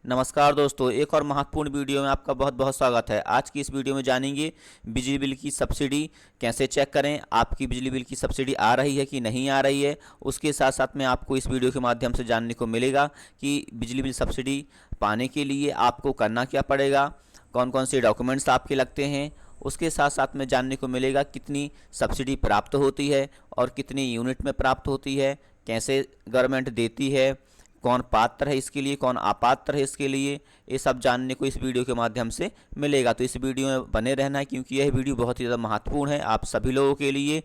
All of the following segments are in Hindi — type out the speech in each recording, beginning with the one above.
नमस्कार दोस्तों, एक और महत्वपूर्ण वीडियो में आपका बहुत बहुत स्वागत है। आज की इस वीडियो में जानेंगे बिजली बिल की सब्सिडी कैसे चेक करें, आपकी बिजली बिल की सब्सिडी आ रही है कि नहीं आ रही है। उसके साथ साथ में आपको इस वीडियो के माध्यम से जानने को मिलेगा कि बिजली बिल सब्सिडी पाने के लिए आपको करना क्या पड़ेगा, कौन कौन से डॉक्यूमेंट्स आपके लगते हैं। उसके साथ साथ में जानने को मिलेगा कितनी सब्सिडी प्राप्त होती है और कितनी यूनिट में प्राप्त होती है, कैसे गवर्नमेंट देती है, कौन पात्र है इसके लिए, कौन अपात्र है इसके लिए। ये सब जानने को इस वीडियो के माध्यम से मिलेगा। तो इस वीडियो में बने रहना है क्योंकि यह वीडियो बहुत ही ज़्यादा महत्वपूर्ण है आप सभी लोगों के लिए,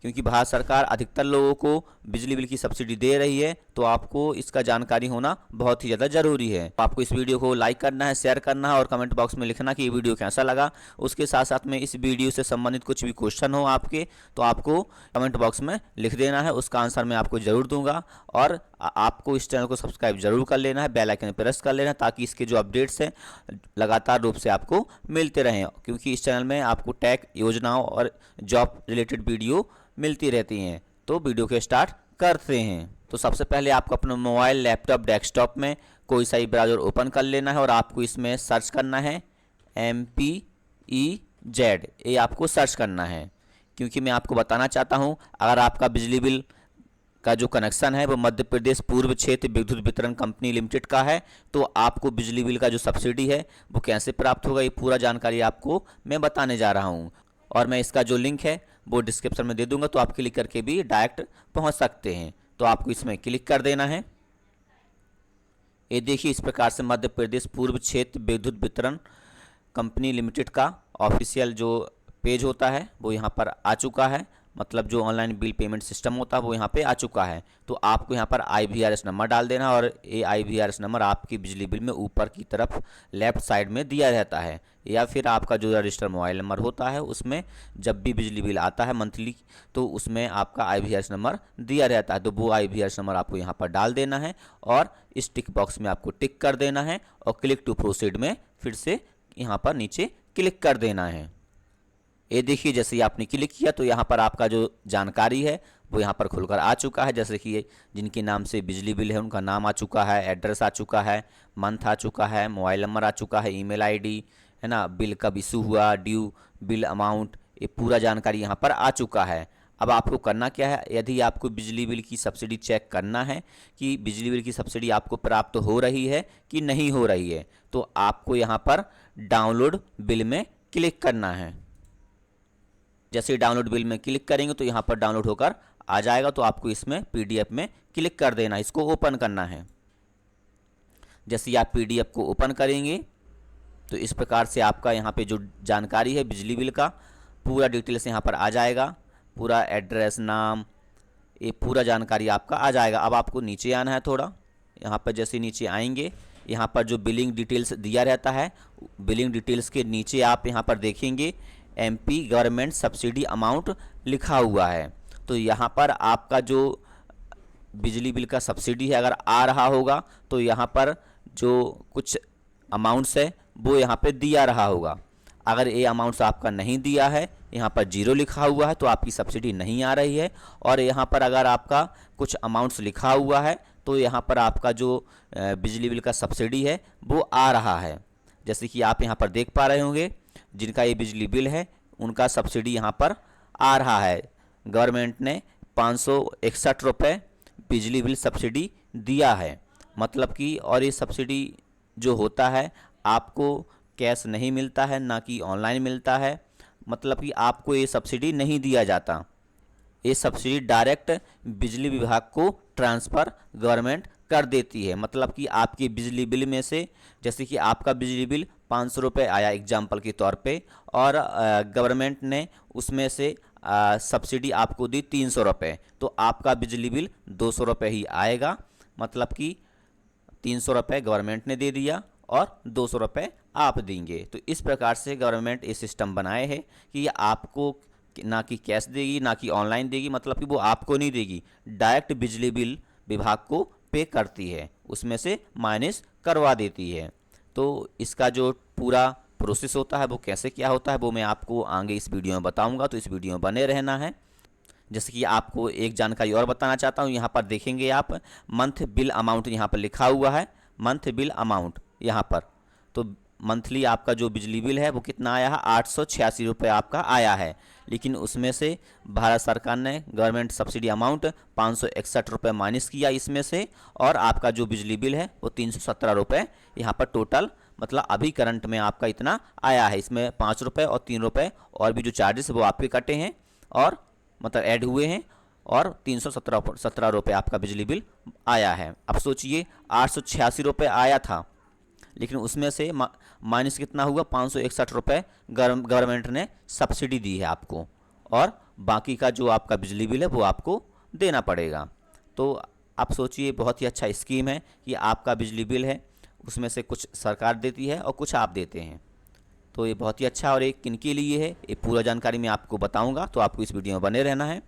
क्योंकि भारत सरकार अधिकतर लोगों को बिजली बिल की सब्सिडी दे रही है। तो आपको इसका जानकारी होना बहुत ही ज़्यादा ज़रूरी है। आपको इस वीडियो को लाइक करना है, शेयर करना है और कमेंट बॉक्स में लिखना कि ये वीडियो कैसा लगा। उसके साथ साथ में इस वीडियो से संबंधित कुछ भी क्वेश्चन हो आपके तो आपको कमेंट बॉक्स में लिख देना है, उसका आंसर मैं आपको ज़रूर दूंगा। और आपको इस चैनल को सब्सक्राइब जरूर कर लेना है, बेल आइकन प्रेस कर लेना ताकि इसके जो अपडेट्स हैं लगातार रूप से आपको मिलते रहें, क्योंकि इस चैनल में आपको टैग योजनाओं और जॉब रिलेटेड वीडियो मिलती रहती हैं। तो वीडियो के स्टार्ट करते हैं। तो सबसे पहले आपको अपना मोबाइल, लैपटॉप, डेस्कटॉप में कोई सा ही ब्राउज़र ओपन कर लेना है और आपको इसमें सर्च करना है MPEZ, ये आपको सर्च करना है। क्योंकि मैं आपको बताना चाहता हूँ, अगर आपका बिजली बिल का जो कनेक्शन है वो मध्य प्रदेश पूर्व क्षेत्र विद्युत वितरण कंपनी लिमिटेड का है, तो आपको बिजली बिल का जो सब्सिडी है वो कैसे प्राप्त होगा, ये पूरा जानकारी आपको मैं बताने जा रहा हूँ। और मैं इसका जो लिंक है वो डिस्क्रिप्शन में दे दूंगा, तो आप क्लिक करके भी डायरेक्ट पहुंच सकते हैं। तो आपको इसमें क्लिक कर देना है। ये देखिए, इस प्रकार से मध्य प्रदेश पूर्व क्षेत्र विद्युत वितरण कंपनी लिमिटेड का ऑफिशियल जो पेज होता है वो यहाँ पर आ चुका है। मतलब जो ऑनलाइन बिल पेमेंट सिस्टम होता है वो यहाँ पे आ चुका है। तो आपको यहाँ पर IVRS नंबर डाल देना और ये IVRS नंबर आपकी बिजली बिल में ऊपर की तरफ लेफ्ट साइड में दिया रहता है, या फिर आपका जो रजिस्टर मोबाइल नंबर होता है उसमें जब भी बिजली बिल आता है मंथली तो उसमें आपका IVRS नंबर दिया रहता है। तो वो IVRS नंबर आपको यहाँ पर डाल देना है और इस टिक बॉक्स में आपको टिक कर देना है और क्लिक टू प्रोसीड में फिर से यहाँ पर नीचे क्लिक कर देना है। ये देखिए, जैसे ही आपने क्लिक किया तो यहाँ पर आपका जो जानकारी है वो यहाँ पर खुलकर आ चुका है। जैसे कि जिनके नाम से बिजली बिल है उनका नाम आ चुका है, एड्रेस आ चुका है, मंथ आ चुका है, मोबाइल नंबर आ चुका है, ईमेल आईडी है ना, बिल कब इशू हुआ, ड्यू बिल अमाउंट, ये पूरा जानकारी यहाँ पर आ चुका है। अब आपको करना क्या है, यदि आपको बिजली बिल की सब्सिडी चेक करना है कि बिजली बिल की सब्सिडी आपको प्राप्त हो रही है कि नहीं हो रही है, तो आपको यहाँ पर डाउनलोड बिल में क्लिक करना है। जैसे ही डाउनलोड बिल में क्लिक करेंगे तो यहाँ पर डाउनलोड होकर आ जाएगा। तो आपको इसमें PDF में क्लिक कर देना, इसको ओपन करना है। जैसे ही आप PDF को ओपन करेंगे तो इस प्रकार से आपका यहाँ पे जो जानकारी है बिजली बिल का पूरा डिटेल्स यहाँ पर आ जाएगा, पूरा एड्रेस, नाम, ये पूरा जानकारी आपका आ जाएगा। अब आपको नीचे आना है थोड़ा। यहाँ पर जैसे नीचे आएंगे, यहाँ पर जो बिलिंग डिटेल्स दिया रहता है, बिलिंग डिटेल्स के नीचे आप यहाँ पर देखेंगे MP गवर्नमेंट सब्सिडी अमाउंट लिखा हुआ है। तो यहाँ पर आपका जो बिजली बिल का सब्सिडी है अगर आ रहा होगा तो यहाँ पर जो कुछ अमाउंट्स है वो यहाँ पे दिया रहा होगा। अगर ये अमाउंट्स आपका नहीं दिया है, यहाँ पर 0 लिखा हुआ है तो आपकी सब्सिडी नहीं आ रही है। और यहाँ पर अगर आपका कुछ अमाउंट्स लिखा हुआ है तो यहाँ पर आपका जो बिजली बिल का सब्सिडी है वो आ रहा है। जैसे कि आप यहाँ पर देख पा रहे होंगे, जिनका ये बिजली बिल है उनका सब्सिडी यहाँ पर आ रहा है। गवर्नमेंट ने 561 रुपये बिजली बिल सब्सिडी दिया है। मतलब कि और ये सब्सिडी जो होता है आपको कैश नहीं मिलता है, ना कि ऑनलाइन मिलता है। मतलब कि आपको ये सब्सिडी नहीं दिया जाता, ये सब्सिडी डायरेक्ट बिजली विभाग को ट्रांसफ़र गवर्नमेंट कर देती है। मतलब कि आपकी बिजली बिल में से, जैसे कि आपका बिजली बिल 500 रुपये आया एग्जाम्पल के तौर पे, और गवर्नमेंट ने उसमें से सब्सिडी आपको दी 300 रुपये, तो आपका बिजली बिल 200 रुपये ही आएगा। मतलब कि 300 रुपये गवर्नमेंट ने दे दिया और 200 रुपये आप देंगे। तो इस प्रकार से गवर्नमेंट ये सिस्टम बनाए है कि ये आपको ना कि कैश देगी ना कि ऑनलाइन देगी। मतलब कि वो आपको नहीं देगी, डायरेक्ट बिजली बिल विभाग को पे करती है, उसमें से माइनस करवा देती है। तो इसका जो पूरा प्रोसेस होता है वो कैसे क्या होता है वो मैं आपको आगे इस वीडियो में बताऊंगा, तो इस वीडियो में बने रहना है। जैसे कि आपको एक जानकारी और बताना चाहता हूँ, यहाँ पर देखेंगे आप मंथ बिल अमाउंट यहाँ पर लिखा हुआ है, मंथ बिल अमाउंट यहाँ पर। तो मंथली आपका जो बिजली बिल है वो कितना आया है, 886 रुपये आपका आया है। लेकिन उसमें से भारत सरकार ने गवर्नमेंट सब्सिडी अमाउंट 561 रुपये माइनस किया इसमें से, और आपका जो बिजली बिल है वो 317 रुपये यहाँ पर टोटल, मतलब अभी करंट में आपका इतना आया है। इसमें 5 रुपये और 3 रुपये और भी जो चार्जेस वो आपके कटे हैं और मतलब ऐड हुए हैं, और 317 रुपये आपका बिजली बिल आया है। अब सोचिए 886 रुपये आया था, लेकिन उसमें से माइनस कितना हुआ, 561 रुपये गवर्नमेंट ने सब्सिडी दी है आपको, और बाकी का जो आपका बिजली बिल है वो आपको देना पड़ेगा। तो आप सोचिए बहुत ही अच्छा स्कीम है कि आपका बिजली बिल है उसमें से कुछ सरकार देती है और कुछ आप देते हैं। तो ये बहुत ही अच्छा, और ये किन के लिए है ये पूरा जानकारी मैं आपको बताऊंगा, तो आपको इस वीडियो में बने रहना है।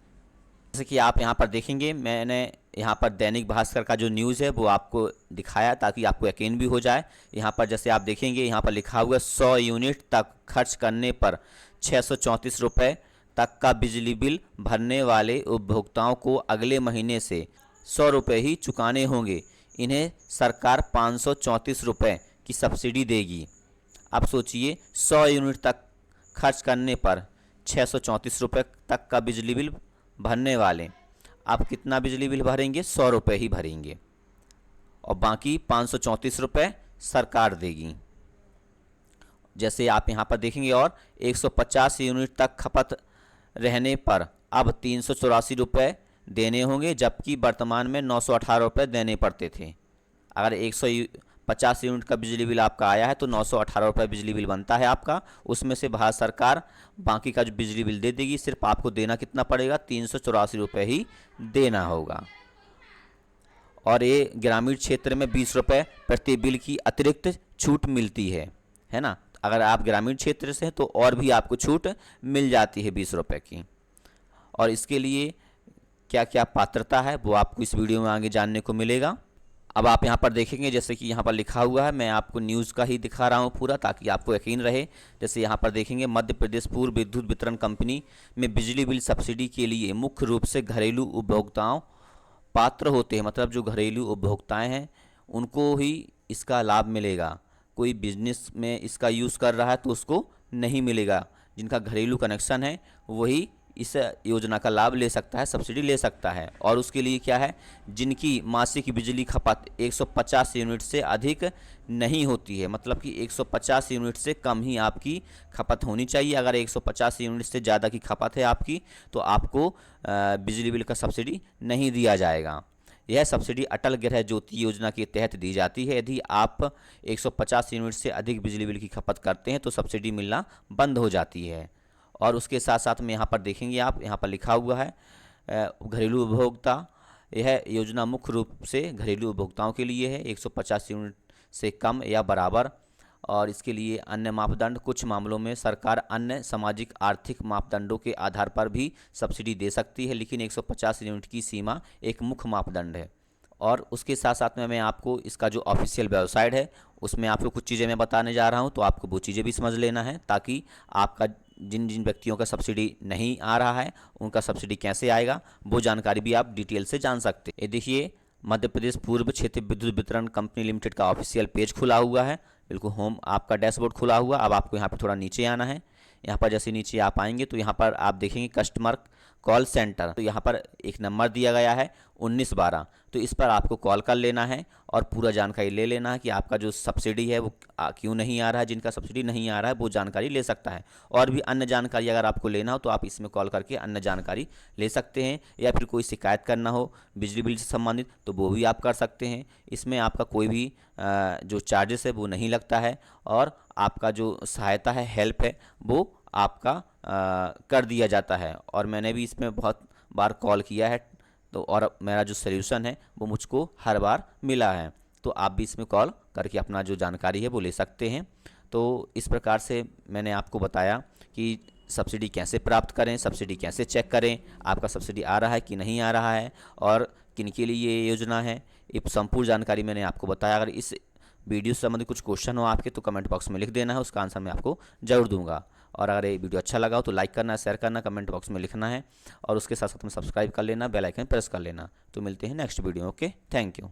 जैसे कि आप यहाँ पर देखेंगे, मैंने यहाँ पर दैनिक भास्कर का जो न्यूज़ है वो आपको दिखाया ताकि आपको यकीन भी हो जाए। यहाँ पर जैसे आप देखेंगे यहाँ पर लिखा हुआ है 100 यूनिट तक खर्च करने पर 634 रुपये तक का बिजली बिल भरने वाले उपभोक्ताओं को अगले महीने से 100 रुपये ही चुकाने होंगे। इन्हें सरकार 534 रुपये की सब्सिडी देगी। आप सोचिए 100 यूनिट तक खर्च करने पर 634 रुपये तक का बिजली बिल भरने वाले आप कितना बिजली बिल भरेंगे, 100 रुपये ही भरेंगे, और बाकी 534 रुपये सरकार देगी। जैसे आप यहाँ पर देखेंगे, और 150 यूनिट तक खपत रहने पर अब 384 रुपये देने होंगे, जबकि वर्तमान में 918 रुपये देने पड़ते थे। अगर 150 यूनिट का बिजली बिल आपका आया है तो 918 रुपये बिजली बिल बनता है आपका। उसमें से भारत सरकार बाकी का जो बिजली बिल दे देगी, सिर्फ आपको देना कितना पड़ेगा, 384 रुपये ही देना होगा। और ये ग्रामीण क्षेत्र में 20 रुपये प्रति बिल की अतिरिक्त छूट मिलती है ना। अगर आप ग्रामीण क्षेत्र से हैं तो और भी आपको छूट मिल जाती है 20 रुपये की। और इसके लिए क्या क्या पात्रता है वो आपको इस वीडियो में आगे जानने को मिलेगा। अब आप यहाँ पर देखेंगे, जैसे कि यहाँ पर लिखा हुआ है, मैं आपको न्यूज़ का ही दिखा रहा हूँ पूरा ताकि आपको यकीन रहे। जैसे यहाँ पर देखेंगे, मध्य प्रदेश पूर्व विद्युत वितरण कंपनी में बिजली बिल सब्सिडी के लिए मुख्य रूप से घरेलू उपभोक्ताओं पात्र होते हैं। मतलब जो घरेलू उपभोक्ताएँ हैं उनको ही इसका लाभ मिलेगा। कोई बिजनेस में इसका यूज़ कर रहा है तो उसको नहीं मिलेगा। जिनका घरेलू कनेक्शन है वही इस योजना का लाभ ले सकता है, सब्सिडी ले सकता है। और उसके लिए क्या है, जिनकी मासिक बिजली खपत 150 यूनिट से अधिक नहीं होती है, मतलब कि 150 यूनिट से कम ही आपकी खपत होनी चाहिए। अगर 150 यूनिट से ज़्यादा की खपत है आपकी तो आपको बिजली बिल का सब्सिडी नहीं दिया जाएगा। यह सब्सिडी अटल गृह ज्योति योजना के तहत दी जाती है। यदि आप 150 यूनिट से अधिक बिजली बिल की खपत करते हैं तो सब्सिडी मिलना बंद हो जाती है। और उसके साथ साथ में यहाँ पर देखेंगे, आप यहाँ पर लिखा हुआ है घरेलू उपभोक्ता। यह योजना मुख्य रूप से घरेलू उपभोक्ताओं के लिए है, 150 यूनिट से कम या बराबर। और इसके लिए अन्य मापदंड, कुछ मामलों में सरकार अन्य सामाजिक आर्थिक मापदंडों के आधार पर भी सब्सिडी दे सकती है, लेकिन 150 यूनिट की सीमा एक मुख्य मापदंड है। और उसके साथ साथ में मैं आपको इसका जो ऑफिशियल वेबसाइट है उसमें आपको कुछ चीज़ें मैं बताने जा रहा हूं, तो आपको वो चीज़ें भी समझ लेना है ताकि आपका जिन जिन व्यक्तियों का सब्सिडी नहीं आ रहा है उनका सब्सिडी कैसे आएगा वो जानकारी भी आप डिटेल से जान सकते हैं। ये देखिए, मध्य प्रदेश पूर्व क्षेत्र विद्युत वितरण कंपनी लिमिटेड का ऑफिशियल पेज खुला हुआ है, बिल्कुल होम आपका डैशबोर्ड खुला हुआ। अब आपको यहाँ पर थोड़ा नीचे आना है। यहाँ पर जैसे नीचे आप आएंगे तो यहाँ पर आप देखेंगे कस्टमर कॉल सेंटर, तो यहाँ पर एक नंबर दिया गया है 1912, तो इस पर आपको कॉल कर लेना है और पूरा जानकारी ले लेना है कि आपका जो सब्सिडी है वो क्यों नहीं आ रहा है। जिनका सब्सिडी नहीं आ रहा है वो जानकारी ले सकता है। और भी अन्य जानकारी अगर आपको लेना हो तो आप इसमें कॉल करके अन्य जानकारी ले सकते हैं, या फिर कोई शिकायत करना हो बिजली बिल से संबंधित तो वो भी आप कर सकते हैं। इसमें आपका कोई भी जो चार्जेस है वो नहीं लगता है, और आपका जो सहायता है, हेल्प है, वो आपका कर दिया जाता है। और मैंने भी इसमें बहुत बार कॉल किया है तो, और मेरा जो सल्यूशन है वो मुझको हर बार मिला है। तो आप भी इसमें कॉल करके अपना जो जानकारी है वो ले सकते हैं। तो इस प्रकार से मैंने आपको बताया कि सब्सिडी कैसे प्राप्त करें, सब्सिडी कैसे चेक करें, आपका सब्सिडी आ रहा है कि नहीं आ रहा है, और किन के लिए ये योजना है, ये संपूर्ण जानकारी मैंने आपको बताया। अगर इस वीडियो से संबंधित कुछ क्वेश्चन हो आपके तो कमेंट बॉक्स में लिख देना है, उसका आंसर मैं आपको जरूर दूंगा। और अगर ये वीडियो अच्छा लगा हो तो लाइक करना, शेयर करना, कमेंट बॉक्स में लिखना है, और उसके साथ साथ में सब्सक्राइब कर लेना, बेल आइकन प्रेस कर लेना। तो मिलते हैं next video. Okay, thank you.